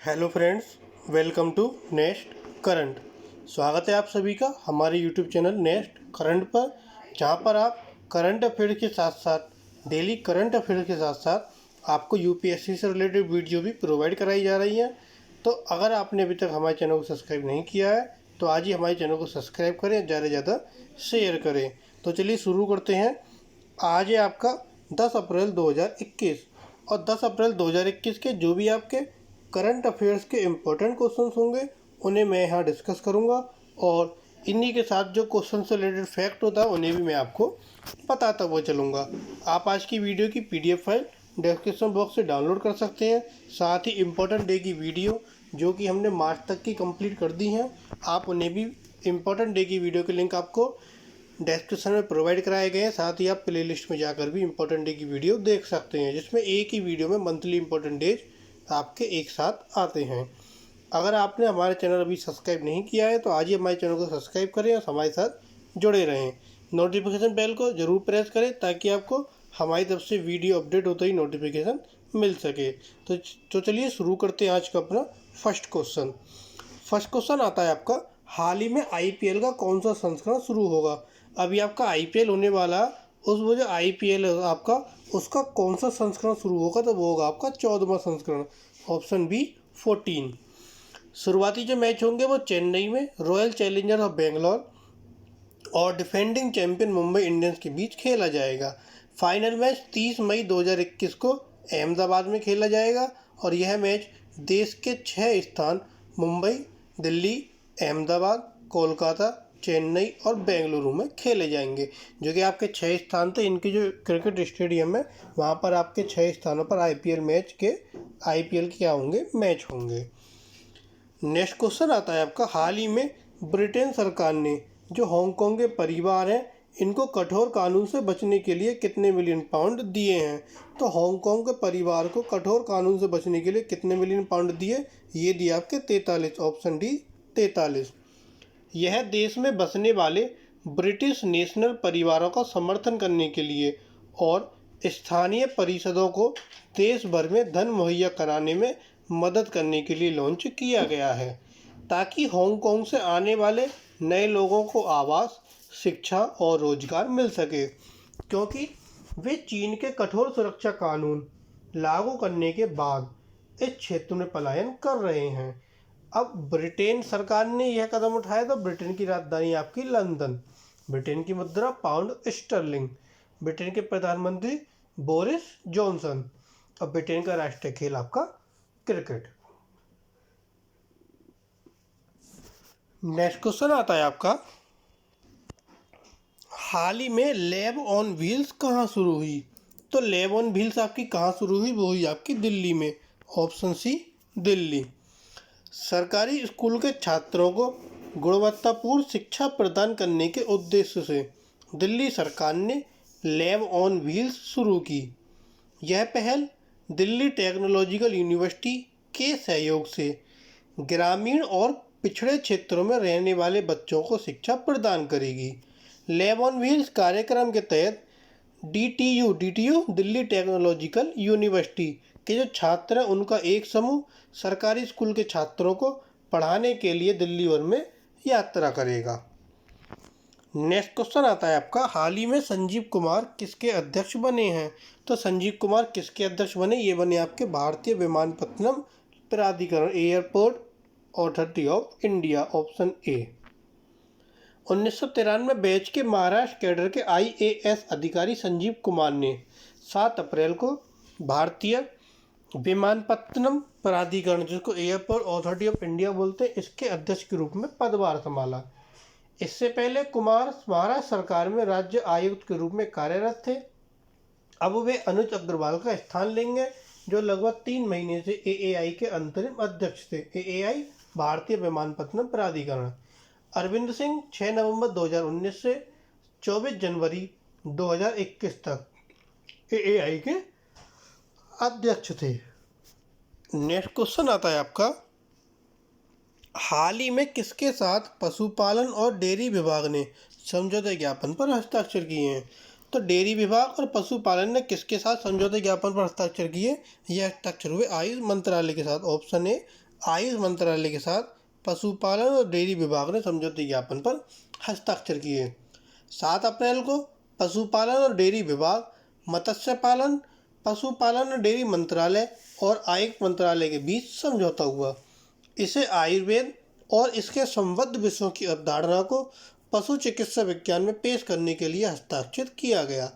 Hello friends, welcome to nest current. स्वागत है आप सभी का हमारे यूट्यूब चैनल नेस्ट करंट पर, जहां पर आप करंट अफेयर्स के साथ साथ डेली करंट अफेयर्स के साथ साथ आपको यूपीएससी से रिलेटेड वीडियो भी प्रोवाइड कराई जा रही हैं। तो अगर आपने अभी तक हमारे चैनल को सब्सक्राइब नहीं किया है तो आज ही हमारे चैनल को सब्सक्राइब करें, ज़्यादा से ज़्यादा शेयर करें। तो चलिए शुरू करते हैं। आज है आपका 10 अप्रैल 2021 और 10 अप्रैल 2021 के जो भी आपके करंट अफेयर्स के इम्पोर्टेंट क्वेश्चंस होंगे उन्हें मैं यहाँ डिस्कस करूँगा, और इन्हीं के साथ जो क्वेश्चन से रिलेटेड फैक्ट होता है उन्हें भी मैं आपको बताता हुआ चलूँगा। आप आज की वीडियो की पीडीएफ फाइल डिस्क्रिप्शन बॉक्स से डाउनलोड कर सकते हैं। साथ ही इम्पोर्टेंट डे की वीडियो जो कि हमने मार्च तक की कंप्लीट कर दी हैं, आप उन्हें भी इम्पोर्टेंट डे की वीडियो के लिंक आपको डिस्क्रिप्शन में प्रोवाइड कराए गए हैं। साथ ही आप प्लेलिस्ट में जाकर भी इम्पोर्टेंट डे की वीडियो देख सकते हैं, जिसमें एक ही वीडियो में मंथली इम्पोर्टेंट डेज आपके एक साथ आते हैं। अगर आपने हमारे चैनल अभी सब्सक्राइब नहीं किया है तो आज ही हमारे चैनल को सब्सक्राइब करें और हमारे साथ जुड़े रहें। नोटिफिकेशन बेल को ज़रूर प्रेस करें ताकि आपको हमारी तरफ से वीडियो अपडेट होते ही नोटिफिकेशन मिल सके। तो चलिए शुरू करते हैं आज का अपना फर्स्ट क्वेश्चन। फर्स्ट क्वेश्चन आता है आपका, हाल ही में आईपीएल का कौन सा संस्करण शुरू होगा। अभी आपका आईपीएल होने वाला, उस वो जो आईपीएल है आपका, उसका कौन सा संस्करण शुरू होगा, तो वो होगा आपका 14वां संस्करण, ऑप्शन बी 14। शुरुआती जो मैच होंगे वो चेन्नई में रॉयल चैलेंजर्स ऑफ बेंगलोर और डिफेंडिंग चैंपियन मुंबई इंडियंस के बीच खेला जाएगा। फाइनल मैच 30 मई 2021 को अहमदाबाद में खेला जाएगा और यह मैच देश के 6 स्थान मुंबई, दिल्ली, अहमदाबाद, कोलकाता, चेन्नई और बेंगलुरु में खेले जाएंगे। जो कि आपके 6 स्थान थे, इनके जो क्रिकेट स्टेडियम है वहाँ पर आपके 6 स्थानों पर आईपीएल के क्या होंगे, मैच होंगे। नेक्स्ट क्वेश्चन आता है आपका, हाल ही में ब्रिटेन सरकार ने जो हांगकांग के परिवार हैं इनको कठोर कानून से बचने के लिए कितने मिलियन पाउंड दिए हैं। तो हांगकांग के परिवार को कठोर कानून से बचने के लिए कितने मिलियन पाउंड दिए, ये दिए आपके 43, ऑप्शन डी 43। यह देश में बसने वाले ब्रिटिश नेशनल परिवारों का समर्थन करने के लिए और स्थानीय परिषदों को देश भर में धन मुहैया कराने में मदद करने के लिए लॉन्च किया गया है, ताकि हांगकांग से आने वाले नए लोगों को आवास, शिक्षा और रोजगार मिल सके, क्योंकि वे चीन के कठोर सुरक्षा कानून लागू करने के बाद इस क्षेत्र में पलायन कर रहे हैं। अब ब्रिटेन सरकार ने यह कदम उठाया तो ब्रिटेन की राजधानी आपकी लंदन, ब्रिटेन की मुद्रा पाउंड स्टर्लिंग, ब्रिटेन के प्रधानमंत्री बोरिस जॉनसन और ब्रिटेन का राष्ट्रीय खेल आपका क्रिकेट। नेक्स्ट क्वेश्चन आता है आपका, हाल ही में लैब ऑन व्हील्स कहाँ शुरू हुई। तो लैब ऑन व्हील्स आपकी कहाँ शुरू हुई, वो हुई आपकी दिल्ली में, ऑप्शन सी दिल्ली। सरकारी स्कूल के छात्रों को गुणवत्तापूर्ण शिक्षा प्रदान करने के उद्देश्य से दिल्ली सरकार ने लैब ऑन व्हील्स शुरू की। यह पहल दिल्ली टेक्नोलॉजिकल यूनिवर्सिटी के सहयोग से ग्रामीण और पिछड़े क्षेत्रों में रहने वाले बच्चों को शिक्षा प्रदान करेगी। लैब ऑन व्हील्स कार्यक्रम के तहत डीटीयू दिल्ली टेक्नोलॉजिकल यूनिवर्सिटी के जो छात्र हैं उनका एक समूह सरकारी स्कूल के छात्रों को पढ़ाने के लिए दिल्ली भर में यात्रा करेगा। नेक्स्ट क्वेश्चन आता है आपका, हाल ही में संजीव कुमार किसके अध्यक्ष बने हैं। तो संजीव कुमार किसके अध्यक्ष बने, ये बने आपके भारतीय विमानपत्तनम प्राधिकरण, airport authority of India, option A. 1993 batch के महाराष्ट्र कैडर के आईएएस अधिकारी संजीव कुमार ने 7 अप्रैल को भारतीय विमानपत्तनम प्राधिकरण, जिसको एयरपोर्ट अथॉरिटी ऑफ इंडिया बोलते हैं, इसके अध्यक्ष के रूप में पदभार संभाला। इससे पहले कुमार महाराष्ट्र सरकार में राज्य आयुक्त के रूप में कार्यरत थे। अब वे अनुज अग्रवाल का स्थान लेंगे, जो लगभग 3 महीने से एएआई के अंतरिम अध्यक्ष थे। एएआई भारतीय विमानपत्तनम प्राधिकरण। अरविंद सिंह 6 नवंबर 2019 से 24 जनवरी 2021 तक एएआई के अध्यक्ष थे। नेक्स्ट क्वेश्चन आता है आपका, हाल ही में किसके साथ पशुपालन और डेयरी विभाग ने समझौते ज्ञापन पर हस्ताक्षर किए हैं। तो डेयरी विभाग और पशुपालन ने किसके साथ समझौते ज्ञापन पर हस्ताक्षर किए, यह हस्ताक्षर हुए आयुष मंत्रालय के साथ, ऑप्शन ए आयुष मंत्रालय के साथ पशुपालन और डेयरी विभाग ने समझौते ज्ञापन पर हस्ताक्षर किए। 7 अप्रैल को पशुपालन और डेयरी विभाग, मत्स्य पालन, पशुपालन और डेयरी मंत्रालय और आयुष मंत्रालय के बीच समझौता हुआ। इसे आयुर्वेद और इसके संबद्ध विषयों की अवधारणा को पशु चिकित्सा विज्ञान में पेश करने के लिए हस्ताक्षर किया गया।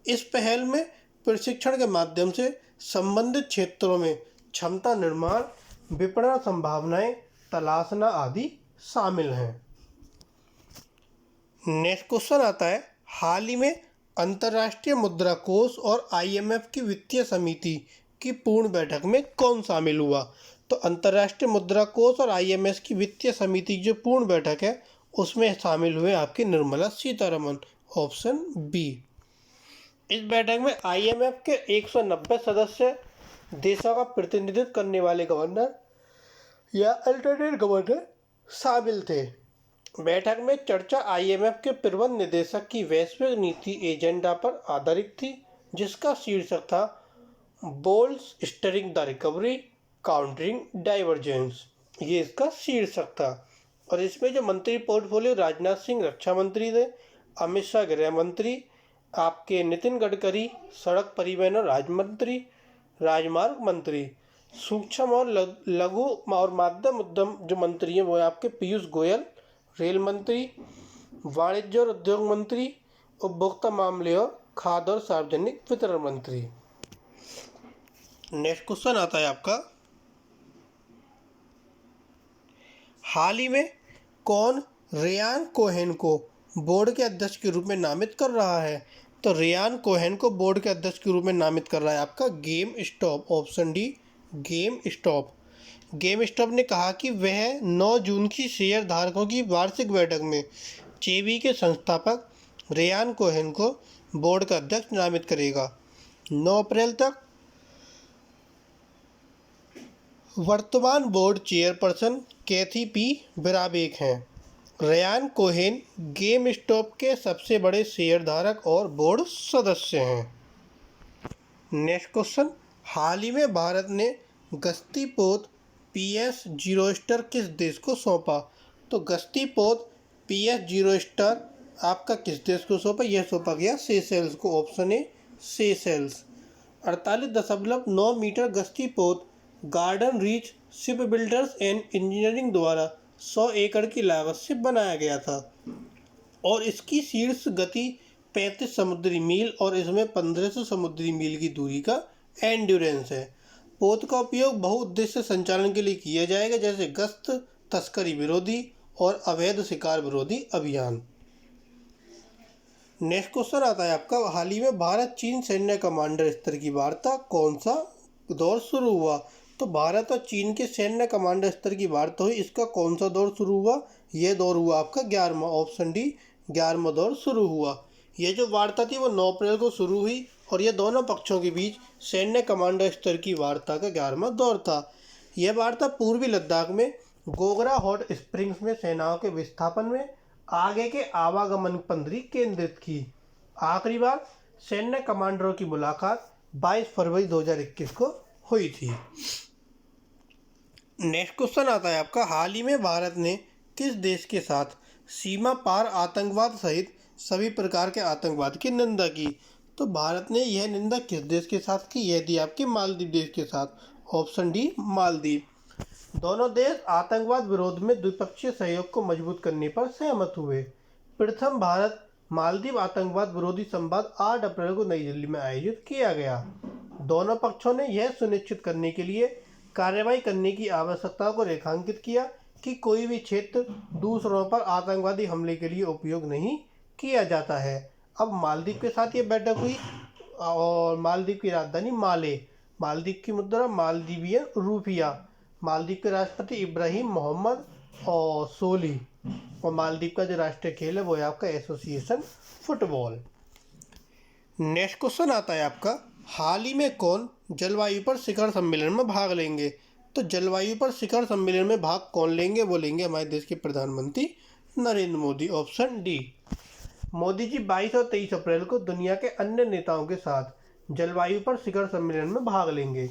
इस पहल में प्रशिक्षण के माध्यम से संबंधित क्षेत्रों में क्षमता निर्माण, विपणन संभावनाएं तलाशना आदि शामिल हैं। नेक्स्ट क्वेश्चन आता है, हाल ही में अंतर्राष्ट्रीय मुद्रा कोष और IMF की वित्तीय समिति की पूर्ण बैठक में कौन शामिल हुआ? तो अंतर्राष्ट्रीय मुद्रा कोष और IMF की वित्तीय समिति की जो पूर्ण बैठक है उसमें शामिल हुए आपकी निर्मला सीतारमन, ऑप्शन बी। इस बैठक में IMF के 190 सदस्य देशों का प्रतिनिधित्व करने वाले गवर्नर या अल्टरनेट गवर्नर शामिल थे। बैठक में चर्चा IMF के प्रबंध निदेशक की वैश्विक नीति एजेंडा पर आधारित थी, जिसका शीर्षक था bolstering the recovery countering divergence. ये इसका शीर्षक था। और इसमें जो मंत्री पोर्टफोलियो, राजनाथ सिंह रक्षा मंत्री थे, अमित शाह गृह मंत्री, आपके नितिन गडकरी सड़क परिवहन और राजमार्ग मंत्री, सूक्ष्म और लघु और मध्यम उद्यम जो मंत्री हैं वो आपके पीयूष गोयल रेल मंत्री, वाणिज्य और उद्योग मंत्री, उपभोक्ता मामले और खाद्य और सार्वजनिक वितरण मंत्री। नेक्स्ट क्वेश्चन आता है आपका, हाल ही में कौन रेयान कोहेन को बोर्ड के अध्यक्ष के रूप में नामित कर रहा है? तो रेयान कोहेन को बोर्ड के अध्यक्ष के रूप में नामित कर रहा है आपका game stop, option D game stop. Game stop ने कहा कि वह 9 जून की शेयर धारकों की वार्षिक बैठक में चेबी के संस्थापक रेयान कोहेन को बोर्ड का अध्यक्ष नामित करेगा। 9 अप्रैल तक वर्तमान board chairperson Kathy P Vrabeck हैं। रेयान कोहेन गेम स्टॉप के सबसे बड़े शेयरधारक और बोर्ड सदस्य हैं। नेक्स्ट क्वेश्चन, हाल ही में भारत ने गश्ती पोत PS जीरो स्टार किस देश को सौंपा? तो गश्ती पोत PS जीरो स्टार आपका किस देश को सौंपा? यह सौंपा गया सेशेल्स को, ऑप्शन ए सेशेल्स। 48.9 मीटर गश्ती पोत garden reach ship builders and engineering द्वारा 100 एकड़ की लागत से बनाया गया था और इसकी शीर्ष गति 35 समुद्री मील और इसमें 1500 समुद्री मील की दूरी का एंड्योरेंस है। पोत का उपयोग बहुउद्देश्य संचालन के लिए किया जाएगा, जैसे गश्त, तस्करी विरोधी और अवैध शिकार विरोधी अभियान। नेक्स्ट क्वेश्चन आता है आपका, हाल ही में भारत चीन सैन्य कमांडर स्तर की वार्ता कौन सा दौर शुरू हुआ? तो भारत और चीन के सैन्य कमांडर स्तर की वार्ता हुई, इसका कौन सा दौर शुरू हुआ? यह दौर हुआ आपका 11वां, ऑप्शन डी 11वां दौर शुरू हुआ। यह जो वार्ता थी वो 9 अप्रैल को शुरू हुई और यह दोनों पक्षों के बीच सैन्य कमांडर स्तर की वार्ता का 11वां दौर था। यह वार्ता पूर्वी लद्दाख में गोगरा हॉट स्प्रिंग्स में सेनाओं के विस्थापन में आगे के आवागमन पर केंद्रित की। आखिरी बार सैन्य कमांडरों की मुलाकात 22 फरवरी 2021 को हुई थी। नेक्स्ट क्वेश्चन आता है आपका, हाल ही में भारत ने किस देश के साथ सीमा पार आतंकवाद सहित सभी प्रकार के आतंकवाद की निंदा की? तो भारत ने यह निंदा किस देश के साथ की? यह थी आपके मालदीव देश के साथ, ऑप्शन डी मालदीव। दोनों देश आतंकवाद विरोध में द्विपक्षीय सहयोग को मजबूत करने पर सहमत हुए। प्रथम भारत मालदीव आतंकवाद विरोधी संवाद 8 अप्रैल को नई दिल्ली में आयोजित किया गया। दोनों पक्षों ने यह सुनिश्चित करने के लिए कार्रवाई करने की आवश्यकता को रेखांकित किया कि कोई भी क्षेत्र दूसरों पर आतंकवादी हमले के लिए उपयोग नहीं किया जाता है। अब मालदीव के साथ ये बैठक हुई और मालदीव की राजधानी माले, मालदीव की मुद्रा मालदीवियन रूपिया, मालदीव के राष्ट्रपति इब्राहिम मोहम्मद और सोली और मालदीव का जो राष्ट्रीय खेल है वो है आपका एसोसिएशन फुटबॉल। नेक्स्ट क्वेश्चन आता है आपका, हाल ही में कौन जलवायु पर शिखर सम्मेलन में भाग लेंगे? तो जलवायु पर शिखर सम्मेलन में भाग कौन लेंगे? वो लेंगे हमारे देश के प्रधानमंत्री नरेंद्र मोदी, ऑप्शन डी। मोदी जी 22 और 23 अप्रैल को दुनिया के अन्य नेताओं के साथ जलवायु पर शिखर सम्मेलन में भाग लेंगे।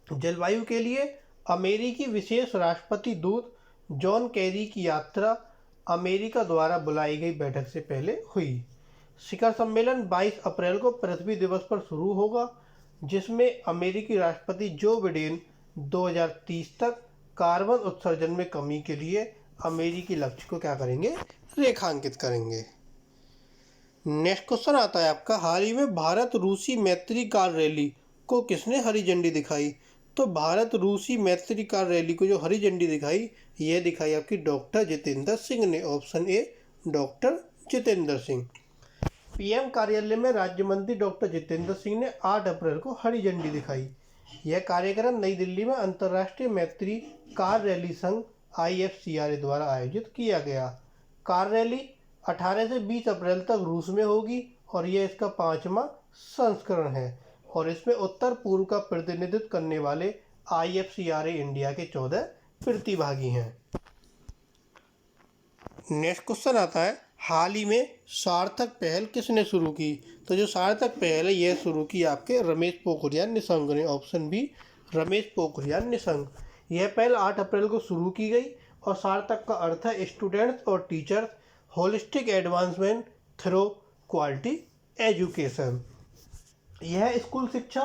जलवायु के लिए अमेरिकी विशेष राष्ट्रपति दूत जॉन केरी की यात्रा अमेरिका द्वारा बुलाई गई बैठक से पहले हुई। शिखर सम्मेलन 22 अप्रैल को पृथ्वी दिवस पर शुरू होगा, जिसमें अमेरिकी राष्ट्रपति जो बिडेन 2030 तक कार्बन उत्सर्जन में कमी के लिए अमेरिकी लक्ष्य को क्या करेंगे, रेखांकित करेंगे। नेक्स्ट क्वेश्चन आता है आपका, हाल ही में भारत रूसी मैत्री कार रैली को किसने हरी झंडी दिखाई? तो भारत रूसी मैत्री कार रैली को जो हरी झंडी दिखाई, यह दिखाई आपकी डॉक्टर जितेंद्र सिंह ने। Option A doctor Jitendra Singh. PM कार्यालय में राज्य मंत्री डॉक्टर जितेंद्र सिंह ने 8 अप्रैल को हरी झंडी दिखाई। यह कार्यक्रम नई दिल्ली में अंतर्राष्ट्रीय मैत्री कार रैली संघ IFCRA द्वारा आयोजित किया गया। कार रैली 18 से 20 अप्रैल तक रूस में होगी और यह इसका 5वां संस्करण है और इसमें उत्तर पूर्व का प्रतिनिधित्व करने वाले IFCRA इंडिया के 14 प्रतिभागी हैं। नेक्स्ट क्वेश्चन आता है, हाल ही में सार्थक पहल किसने शुरू की? तो जो सार्थक पहल है यह शुरू की आपके रमेश पोखरियाल निशंक ने। Option B Ramesh Pokhriyal Nishank. यह पहल 8 अप्रैल को शुरू की गई और सार्थक का अर्थ है स्टूडेंट्स और teachers holistic advancement through quality education. यह स्कूल शिक्षा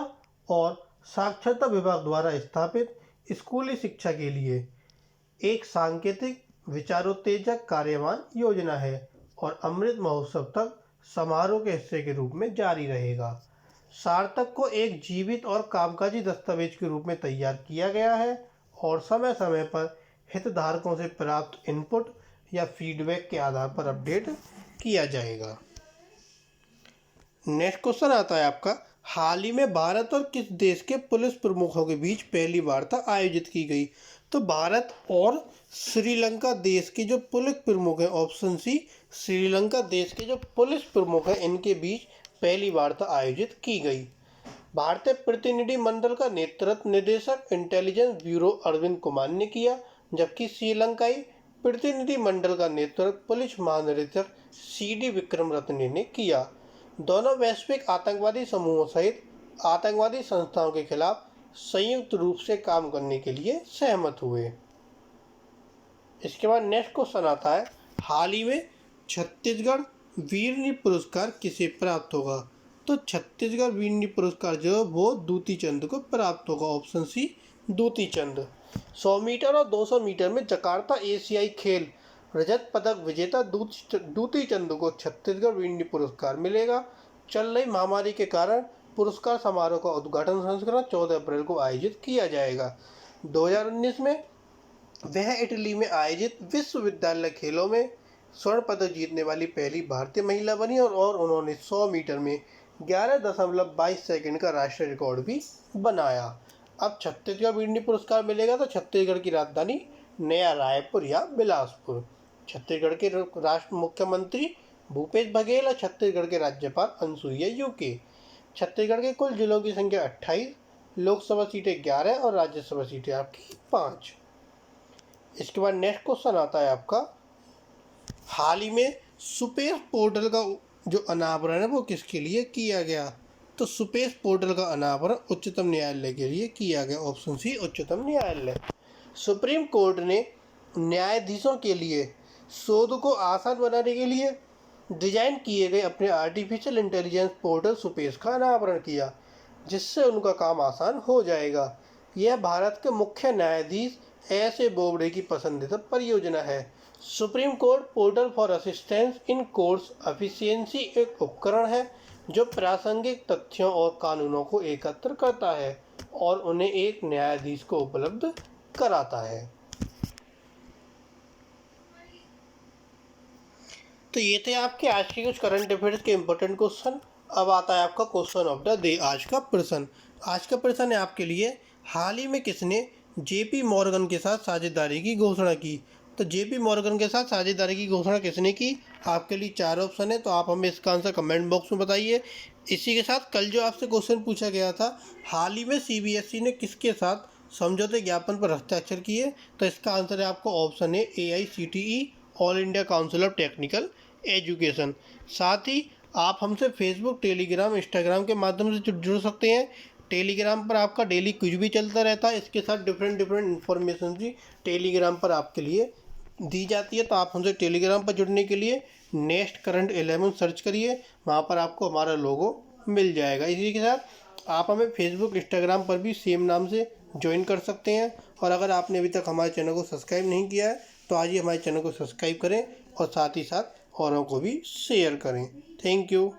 और साक्षरता विभाग द्वारा स्थापित स्कूली शिक्षा के लिए एक सांकेतिक विचारोत्तेजक कार्यवान योजना है और अमृत महोत्सव तक समारोह के हिस्से के रूप में जारी रहेगा। सार्थक को एक जीवित और कामकाजी दस्तावेज के रूप में तैयार किया गया है और समय समय पर हितधारकों से प्राप्त इनपुट या फीडबैक के आधार पर अपडेट किया जाएगा। नेक्स्ट क्वेश्चन आता है आपका, हाल ही में भारत और किस देश के पुलिस प्रमुखों के बीच पहली वार्ता आयोजित की गई? तो भारत और श्रीलंका देश के जो पुलिस प्रमुख हैं, ऑप्शन सी श्रीलंका देश के जो पुलिस प्रमुख हैं इनके बीच पहली वार्ता आयोजित की गई। भारतीय प्रतिनिधि मंडल का नेतृत्व निदेशक इंटेलिजेंस ब्यूरो अरविंद कुमार ने किया, जबकि श्रीलंकाई प्रतिनिधि मंडल का नेतृत्व पुलिस महानिरीक्षक CD विक्रमरत्ने ने किया। दोनों वैश्विक आतंकवादी समूहों सहित आतंकवादी संस्थाओं के खिलाफ संयुक्त रूप से काम करने के लिए सहमत हुए। इसके बाद नेक्स्ट क्वेश्चन आता है, हाल ही में छत्तीसगढ़ वीरनी पुरस्कार किसे प्राप्त होगा? तो छत्तीसगढ़ वीरनी पुरस्कार जो वो दूती चंद को प्राप्त होगा। ऑप्शन सी दूती चंद। 100 मीटर और 200 मीटर में जकार्ता एशियाई खेल रजत पदक विजेता दूती चंद को छत्तीसगढ़ वीरनी पुरस्कार मिलेगा। चल रही महामारी के कारण पुरस्कार समारोह का उद्घाटन संस्करण 14 अप्रैल को आयोजित किया जाएगा। 2019 में वह इटली में आयोजित विश्वविद्यालय खेलों में स्वर्ण पदक जीतने वाली पहली भारतीय महिला बनी और उन्होंने 100 मीटर में 11.22 सेकंड का राष्ट्रीय रिकॉर्ड भी बनाया। अब छत्तीसगढ़ वीरनी पुरस्कार मिलेगा तो छत्तीसगढ़ की राजधानी नया रायपुर या बिलासपुर। छत्तीसगढ़ के राष्ट्र मुख्यमंत्री भूपेश बघेल और छत्तीसगढ़ के राज्यपाल अनुसुईया उइके। छत्तीसगढ़ के कुल जिलों की संख्या 28, लोकसभा सीटें 11 और राज्यसभा सीटें आपकी 5। इसके बाद नेक्स्ट क्वेश्चन आता है आपका, हाल ही में सुपेश पोर्टल का जो अनावरण है वो किसके लिए किया गया? तो सुपेश पोर्टल का अनावरण उच्चतम न्यायालय के लिए किया गया। ऑप्शन सी उच्चतम न्यायालय। सुप्रीम कोर्ट ने न्यायाधीशों के लिए शोध को आसान बनाने के लिए डिजाइन किए गए अपने आर्टिफिशियल इंटेलिजेंस पोर्टल सुपेश का अनावरण किया, जिससे उनका काम आसान हो जाएगा। यह भारत के मुख्य न्यायाधीश ऐसे बोबडे की पसंदीदा परियोजना है। Supreme court portal for assistance in courts efficiency एक उपकरण है जो प्रासंगिक तथ्यों और कानूनों को एकत्र करता है और उन्हें एक न्यायाधीश को उपलब्ध कराता है। तो ये थे आपके आज के कुछ करंट अफेयर्स के इंपॉर्टेंट क्वेश्चन। अब आता है आपका क्वेश्चन ऑफ द डे। आज का प्रश्न है आपके लिए, हाल ही में किसने JP मॉर्गन के साथ साझेदारी की घोषणा की? तो JP मॉर्गन के साथ साझेदारी की घोषणा किसने की? आपके लिए 4 ऑप्शन है, तो आप हमें इसका आंसर कमेंट बॉक्स में बताइए। इसी के साथ कल जो आपसे क्वेश्चन पूछा गया था, हाल ही में CBSE ने किसके साथ समझौते ज्ञापन पर हस्ताक्षर किए? तो इसका आंसर है आपको ऑप्शन है AICTE all India council of technical education. साथ ही आप हमसे फेसबुक, टेलीग्राम, इंस्टाग्राम के माध्यम से जुड़ सकते हैं। टेलीग्राम पर आपका डेली कुछ भी चलता रहता है, इसके साथ डिफरेंट डिफरेंट इन्फॉर्मेशन भी टेलीग्राम पर आपके लिए दी जाती है। तो आप हमसे टेलीग्राम पर जुड़ने के लिए नेक्स्ट करंट 11 सर्च करिए, वहाँ पर आपको हमारा लोगो मिल जाएगा। इसी के साथ आप हमें फेसबुक इंस्टाग्राम पर भी सेम नाम से ज्वाइन कर सकते हैं। और अगर आपने अभी तक हमारे चैनल को सब्सक्राइब नहीं किया है तो आज ही हमारे चैनल को सब्सक्राइब करें और साथ ही साथ औरों को भी शेयर करें। Thank you.